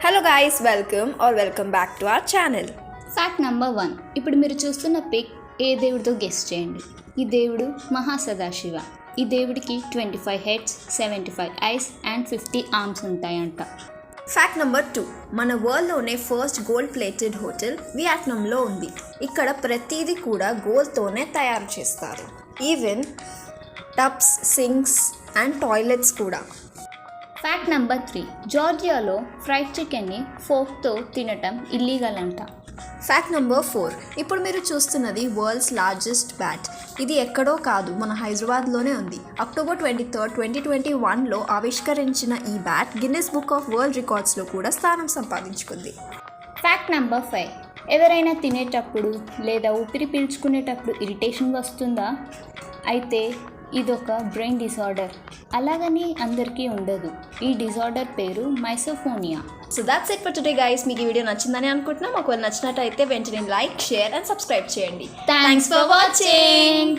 Hello guys, welcome back to our channel. Fact number 1. ఇప్పుడు మీరు చూస్తున్న పిక్ ఏ దేవుడితో గెస్ చేయండి. ఈ దేవుడు మహాసదాశివ. ఈ దేవుడికి 25 హెడ్స్, 75 ఐస్ అండ్ 50 ఆర్మ్స్ ఉంటాయంట. Fact number 2. మన వరల్డ్లోనే ఫస్ట్ గోల్డ్ ప్లేటెడ్ హోటల్ వియత్నాంలో ఉంది. ఇక్కడ ప్రతిదీ కూడా గోల్డ్తోనే తయారు చేస్తారు. Even tubs, sinks and toilets కూడా. Fact number 3. జార్జియాలో ఫ్రైడ్ చికెన్ని ఫోర్క్తో తినటం ఇల్లీగల్ అంట. Fact number 4. ఇప్పుడు మీరు చూస్తున్నది వరల్డ్స్ లార్జెస్ట్ బ్యాట్. ఇది ఎక్కడో కాదు, మన హైదరాబాద్లోనే ఉంది. అక్టోబర్ 23, 2021లో ఆవిష్కరించిన ఈ bat Guinness book of world రికార్డ్స్లో కూడా స్థానం సంపాదించుకుంది. Fact number 5. ఎవరైనా తినేటప్పుడు లేదా ఊపిరి పీల్చుకునేటప్పుడు ఇరిటేషన్ వస్తుందా? అయితే ఇదొక బ్రెయిన్ డిసార్డర్. అలాగని అందరికీ ఉండదు. ఈ డిసార్డర్ పేరు misophonia. So that's it for today guys. మీకు ఈ వీడియో నచ్చిందని అనుకుంటున్నాం. ఒకవేళ నచ్చినట్టయితే వెంటనే లైక్, షేర్ అండ్ సబ్స్క్రైబ్ చేయండి. Thanks for watching.